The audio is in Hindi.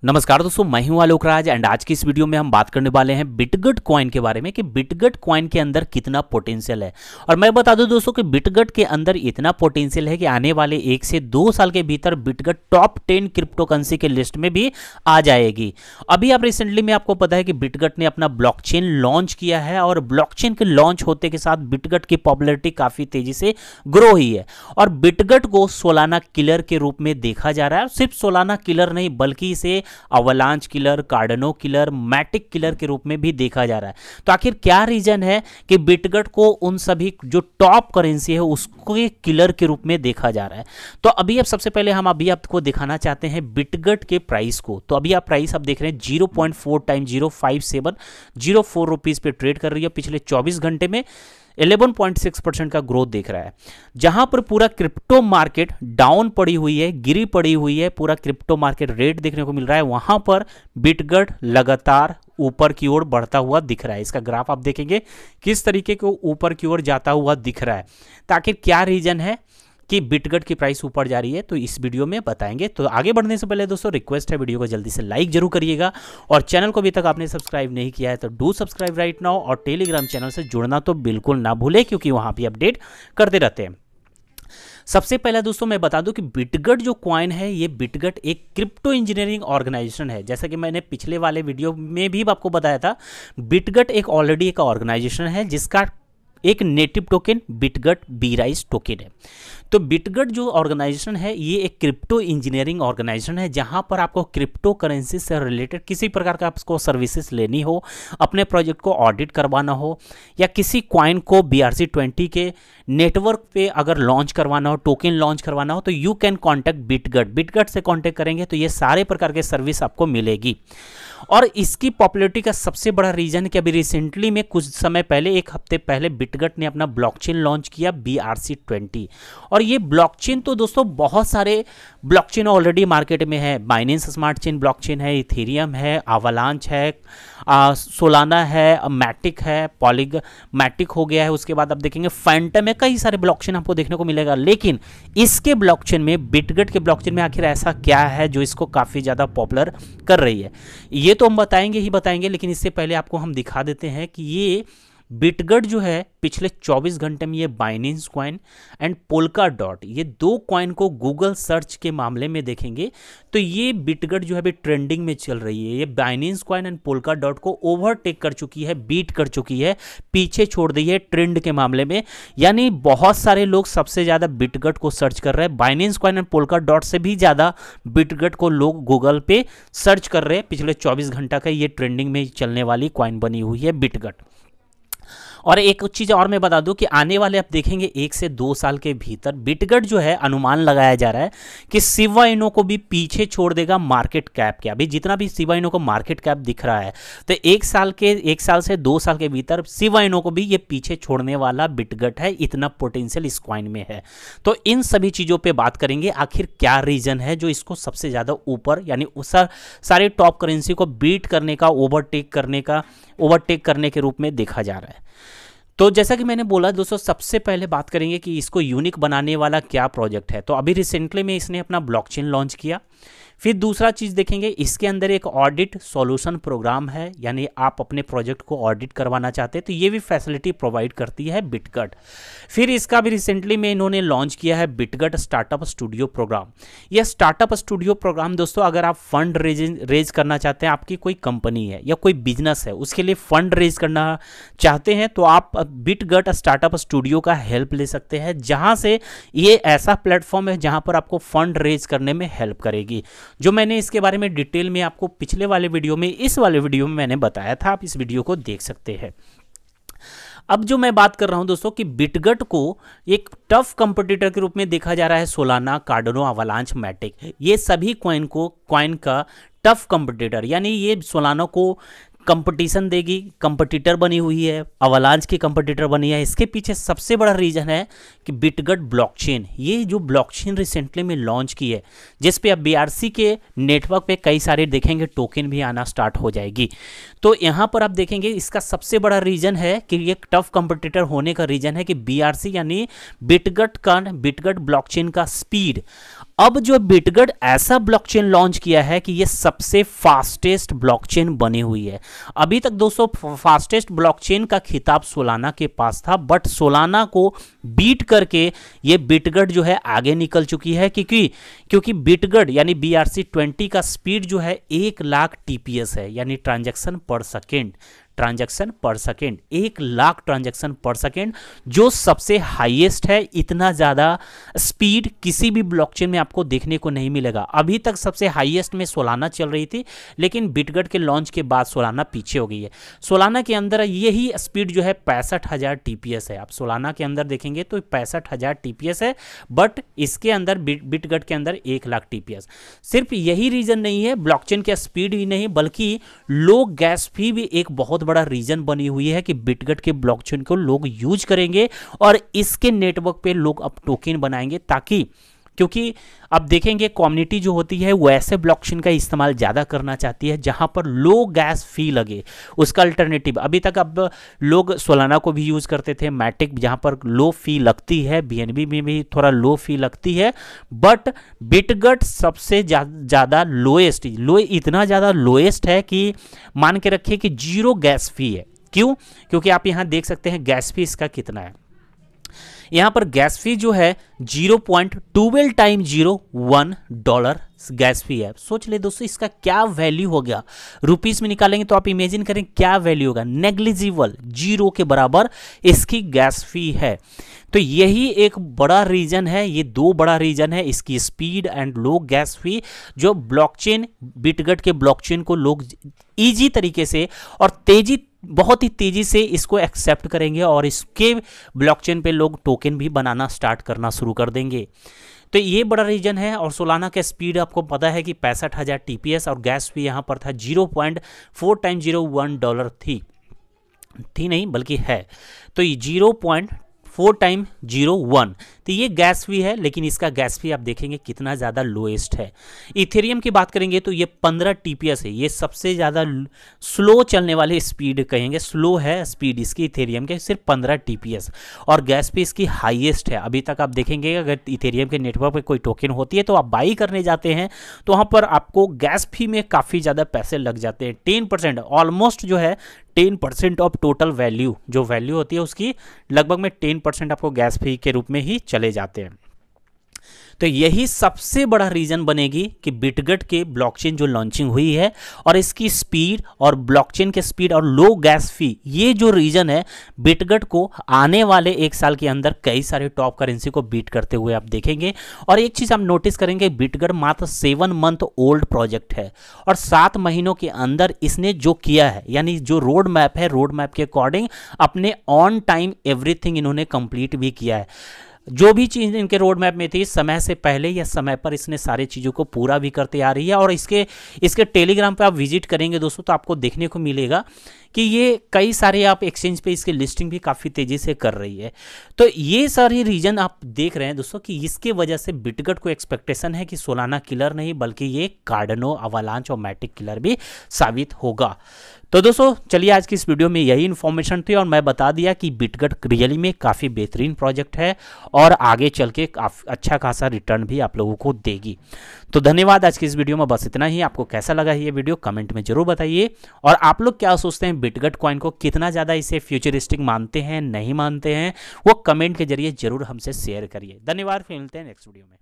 नमस्कार दोस्तों, मैं हूं आलोक राज एंड आज की इस वीडियो में हम बात करने वाले हैं बिटगट कॉइन के बारे में कि बिटगट कॉइन के अंदर कितना पोटेंशियल है। और मैं बता दूं दोस्तों कि बिटगट के अंदर इतना पोटेंशियल है कि आने वाले 1 से 2 साल के भीतर बिटगट टॉप 10 क्रिप्टो करेंसी के लिस्ट में भी आ जाएगी। अभी आप रिसेंटली में आपको पता है कि बिटगट ने अपना ब्लॉकचेन लॉन्च किया है और ब्लॉकचेन के लॉन्च होते के साथ बिटगट की पॉपुलैरिटी काफी तेजी से ग्रो हुई है और बिटगट को सोलाना किलर के रूप में देखा जा रहा है। सिर्फ सोलाना किलर नहीं बल्कि इसे Avalanche killer, Cardano killer, Matic killer के रूप में भी देखा जा रहा है। तो आखिर क्या रीजन है कि बिटगट को उन सभी जो टॉप करेंसी है उसको किलर के रूप में देखा जा रहा है? तो अभी अब सबसे पहले हम अभी आपको दिखाना चाहते हैं बिटगट के प्राइस को। तो अभी आप प्राइस आप देख रहे हैं 0.4 टाइम 05704 रुपीज पे ट्रेड कर रही है। पिछले 24 घंटे में 11.6% का ग्रोथ देख रहा है। जहां पर पूरा क्रिप्टो मार्केट डाउन पड़ी हुई है, गिरी पड़ी हुई है, पूरा क्रिप्टो मार्केट रेट देखने को मिल रहा है, वहां पर बिटगट लगातार ऊपर की ओर बढ़ता हुआ दिख रहा है। इसका ग्राफ आप देखेंगे किस तरीके को ऊपर की ओर जाता हुआ दिख रहा है। ताकि क्या रीजन है कि बिटगट की प्राइस ऊपर जा रही है, तो इस वीडियो में बताएंगे। तो आगे बढ़ने से पहले दोस्तों रिक्वेस्ट है, वीडियो को जल्दी से लाइक जरूर करिएगा और चैनल को अभी तक आपने सब्सक्राइब नहीं किया है तो डू सब्सक्राइब राइट नाउ और टेलीग्राम चैनल से जुड़ना तो बिल्कुल ना भूले क्योंकि वहां भी अपडेट करते रहते हैं। सबसे पहला दोस्तों मैं बता दूं कि बिटगट जो कॉइन है ये बिटगट एक क्रिप्टो इंजीनियरिंग ऑर्गेनाइजेशन है। जैसा कि मैंने पिछले वाले वीडियो में भी आपको बताया था, बिटगट एक ऑलरेडी एक ऑर्गेनाइजेशन है जिसका एक नेटिव टोकन बिटगट बीराइज टोकन है। तो बिटगट जो ऑर्गेनाइजेशन है ये एक क्रिप्टो इंजीनियरिंग ऑर्गेनाइजेशन है जहां पर आपको क्रिप्टो करेंसी से रिलेटेड किसी प्रकार का आपको सर्विसेज लेनी हो, अपने प्रोजेक्ट को ऑडिट करवाना हो या किसी कॉइन को BRC20 के नेटवर्क पे अगर लॉन्च करवाना हो, टोकन लॉन्च करवाना हो, तो यू कैन कॉन्टैक्ट बिटगट। बिटगट से कॉन्टैक्ट करेंगे तो ये सारे प्रकार के सर्विस आपको मिलेगी। और इसकी पॉपुलैरिटी का सबसे बड़ा रीजन कि अभी रिसेंटली में कुछ समय पहले, 1 हफ्ते पहले बिटगट ने अपना ब्लॉकचेन लॉन्च किया BRC20। और ये ब्लॉकचेन तो दोस्तों बहुत सारे ब्लॉकचेन ऑलरेडी मार्केट में है। बाइनेंस स्मार्ट चेन ब्लॉकचेन है, इथेरियम है, अवलांच है, सोलाना है, मैटिक है, मैटिक हो गया है। उसके बाद आप देखेंगे फैंटम है, कई सारे ब्लॉकचेन आपको देखने को मिलेगा। लेकिन इसके ब्लॉकचेन में, बिटगट के ब्लॉकचेन में आखिर ऐसा क्या है जो इसको काफ़ी ज़्यादा पॉपुलर कर रही है, ये तो हम बताएंगे ही बताएंगे। लेकिन इससे पहले आपको हम दिखा देते हैं कि ये बिटगट जो है पिछले 24 घंटे में ये Binance coin and polka dot, ये 2 कॉइन को गूगल सर्च के मामले में देखेंगे तो ये बिटगट जो है अभी ट्रेंडिंग में चल रही है। ये Binance coin and polka dot को ओवरटेक कर चुकी है, बीट कर चुकी है, पीछे छोड़ दी है ट्रेंड के मामले में। यानी बहुत सारे लोग सबसे ज़्यादा बिटगट को सर्च कर रहे हैं। Binance coin and polka dot से भी ज़्यादा बिटगट को लोग गूगल पे सर्च कर रहे हैं। पिछले 24 घंटा का ये ट्रेंडिंग में चलने वाली कॉइन बनी हुई है बिटगट। और एक चीज़ और मैं बता दूं कि आने वाले आप देखेंगे 1 से 2 साल के भीतर बिटगट जो है, अनुमान लगाया जा रहा है कि शिबा इनो को भी पीछे छोड़ देगा मार्केट कैप के। अभी जितना भी शिबा इनो को मार्केट कैप दिख रहा है तो 1 साल से 2 साल के भीतर शिबा इनो को भी ये पीछे छोड़ने वाला बिटगट है। इतना पोटेंशियल इस कॉइन में है। तो इन सभी चीज़ों पर बात करेंगे, आखिर क्या रीजन है जो इसको सबसे ज़्यादा ऊपर, यानी उस सारे टॉप करेंसी को बीट करने का, ओवरटेक करने के रूप में देखा जा रहा है। तो जैसा कि मैंने बोला दोस्तों, सबसे पहले बात करेंगे कि इसको यूनिक बनाने वाला क्या प्रोजेक्ट है। तो अभी रिसेंटली में इसने अपना ब्लॉकचेन लॉन्च किया। फिर दूसरा चीज़ देखेंगे, इसके अंदर एक ऑडिट सॉल्यूशन प्रोग्राम है, यानी आप अपने प्रोजेक्ट को ऑडिट करवाना चाहते हैं तो ये भी फैसिलिटी प्रोवाइड करती है बिटगट। फिर इसका भी रिसेंटली में इन्होंने लॉन्च किया है बिटगट स्टार्टअप स्टूडियो प्रोग्राम। यह स्टार्टअप स्टूडियो प्रोग्राम दोस्तों, अगर आप फंड रेज करना चाहते हैं, आपकी कोई कंपनी है या कोई बिजनेस है, उसके लिए फंड रेज करना चाहते हैं तो आप बिटगट स्टार्टअप स्टूडियो का हेल्प ले सकते हैं, जहां से ये ऐसा प्लेटफॉर्म है जहां पर आपको फंड रेज करने में हेल्प करेगी। जो मैंने इसके बारे में डिटेल में आपको पिछले वाले वीडियो में, इस वाले वीडियो में मैंने बताया था, आप इस वीडियो को देख सकते हैं। अब जो मैं बात कर रहा हूं दोस्तों कि बिटगट को एक टफ कंपटीटर के रूप में देखा जा रहा है। सोलाना, कार्डनो, अवलांच, मैटिक, ये सभी कॉइन का टफ कंपटीटर, यानी ये सोलाना को कंपटीशन देगी, कंपटीटर बनी हुई है, अवलांच की कंपटीटर बनी है। इसके पीछे सबसे बड़ा रीजन है कि बिटगट ब्लॉकचेन, ये जो ब्लॉकचेन रिसेंटली में लॉन्च की है, जिस पे अब BRC के नेटवर्क पे कई सारे देखेंगे टोकन भी आना स्टार्ट हो जाएगी। तो यहाँ पर आप देखेंगे इसका सबसे बड़ा रीजन है कि ये टफ कंपटीटर होने का रीजन है कि BRC यानी बिटगट ब्लॉकचेन का स्पीड। अब जो बिटगट ऐसा ब्लॉकचेन लॉन्च किया है कि ये सबसे फास्टेस्ट ब्लॉकचेन बनी हुई है। अभी तक दोस्तों फास्टेस्ट ब्लॉकचेन का खिताब सोलाना के पास था, बट सोलाना को बीट करके ये बिटगट जो है आगे निकल चुकी है, क्योंकि बिटगट यानी BRC20 का स्पीड जो है 1 लाख TPS है, यानी ट्रांजैक्शन पर सेकेंड, 1 लाख ट्रांजैक्शन पर सेकेंड, जो सबसे हाईएस्ट है। इतना ज़्यादा स्पीड किसी भी ब्लॉकचेन में आपको देखने को नहीं मिलेगा। अभी तक सबसे हाईएस्ट में सोलाना चल रही थी, लेकिन बिटगट के लॉन्च के बाद सोलाना पीछे हो गई है। सोलाना के अंदर यही स्पीड जो है 65,000 TPS है। आप सोलाना के अंदर देखेंगे तो 65,000 TPS है, बट इसके अंदर बिटगट के अंदर 1 लाख TPS। सिर्फ यही रीजन नहीं है, ब्लॉकचेन का स्पीड ही नहीं बल्कि लो गैस फी भी एक बहुत बड़ा रीजन बनी हुई है कि बिटगट के ब्लॉकचेन को लोग यूज करेंगे और इसके नेटवर्क पे लोग अब टोकन बनाएंगे, ताकि क्योंकि अब देखेंगे कम्युनिटी जो होती है वो ऐसे ब्लॉकचेन का इस्तेमाल ज़्यादा करना चाहती है जहां पर लो गैस फी लगे। उसका अल्टरनेटिव अभी तक अब लोग सोलाना को भी यूज़ करते थे, मैटिक जहां पर लो फी लगती है, BNB में भी थोड़ा लो फी लगती है, बट बिटगट सबसे ज़्यादा लोएस्ट, इतना ज़्यादा लोएस्ट है कि मान के रखिए कि 0 गैस फी है। क्यों? क्योंकि आप यहाँ देख सकते हैं गैस फी इसका कितना है। यहाँ पर गैस फी जो है 0.12 टाइम 01 डॉलर गैस फी है। सोच ले दोस्तों इसका क्या वैल्यू हो गया, रुपीस में निकालेंगे तो आप इमेजिन करें क्या वैल्यू होगा, नेग्लिजिबल, 0 के बराबर इसकी गैस फी है। तो यही एक बड़ा रीजन है, ये 2 बड़ा रीजन है, इसकी स्पीड एंड लो गैस फी, जो ब्लॉकचेन बिटगट के ब्लॉकचेन को लोग इजी तरीके से और बहुत ही तेजी से इसको एक्सेप्ट करेंगे और इसके ब्लॉकचेन पे लोग टोकन भी बनाना स्टार्ट करना शुरू कर देंगे। तो ये बड़ा रीजन है। और सोलाना का स्पीड आपको पता है कि 65,000 TPS और गैस फी यहाँ पर था 0.4 टाइम 01 डॉलर थी नहीं बल्कि है, तो ये 0.4 टाइम 01, तो ये गैस फी है, लेकिन इसका गैस फी आप देखेंगे कितना ज़्यादा लोएस्ट है। इथेरियम की बात करेंगे तो ये 15 TPS है, ये सबसे ज़्यादा स्लो चलने वाले स्पीड कहेंगे, स्लो है स्पीड इसकी इथेरियम के, सिर्फ 15 TPS, और गैस फी इसकी हाईएस्ट है। अभी तक आप देखेंगे अगर इथेरियम के नेटवर्क पे कोई टोकन होती है तो आप बाई करने जाते हैं तो वहाँ पर आपको गैस फी में काफ़ी ज़्यादा पैसे लग जाते हैं, 10%, ऑलमोस्ट जो है 10% ऑफ टोटल वैल्यू, जो वैल्यू होती है उसकी लगभग में 10% आपको गैस फी के रूप में ही चले जाते हैं। तो यही सबसे बड़ा रीजन बनेगी कि बिटगट के ब्लॉकचेन जो लॉन्चिंग हुई है और इसकी स्पीड और ब्लॉकचेन के स्पीड और लो गैस फी, ये जो रीजन है बिटगट को आने वाले 1 साल के अंदर कई सारे टॉप करेंसी को बीट करते हुए आप देखेंगे। और एक चीज आप नोटिस करेंगे, बिटगट मात्र 7 मंथ ओल्ड प्रोजेक्ट है और 7 महीनों के अंदर इसने जो किया है, यानी जो रोड मैप है, रोड मैप के अकॉर्डिंग अपने ऑन टाइम एवरीथिंग इन्होंने कंप्लीट भी किया है। जो भी चीज़ इनके रोड मैप में थी समय से पहले या समय पर इसने सारी चीज़ों को पूरा भी करते आ रही है। और इसके टेलीग्राम पे आप विजिट करेंगे दोस्तों तो आपको देखने को मिलेगा कि ये कई सारे आप एक्सचेंज पे इसके लिस्टिंग भी काफ़ी तेज़ी से कर रही है। तो ये सारी रीजन आप देख रहे हैं दोस्तों कि इसके वजह से बिटगट को एक्सपेक्टेशन है कि सोलाना किलर नहीं बल्कि ये कार्डनो, अवालांच और मैटिक किलर भी साबित होगा। तो दोस्तों चलिए आज की इस वीडियो में यही इन्फॉर्मेशन थी और मैं बता दिया कि बिटगट रियली में काफ़ी बेहतरीन प्रोजेक्ट है और आगे चल के अच्छा खासा रिटर्न भी आप लोगों को देगी। तो धन्यवाद, आज की इस वीडियो में बस इतना ही। आपको कैसा लगा ये वीडियो कमेंट में जरूर बताइए और आप लोग क्या सोचते हैं बिटगट कॉइन को, कितना ज़्यादा इसे फ्यूचरिस्टिक मानते हैं नहीं मानते हैं, वो कमेंट के जरिए जरूर हमसे शेयर करिए। धन्यवाद, फिर मिलते हैं नेक्स्ट वीडियो में।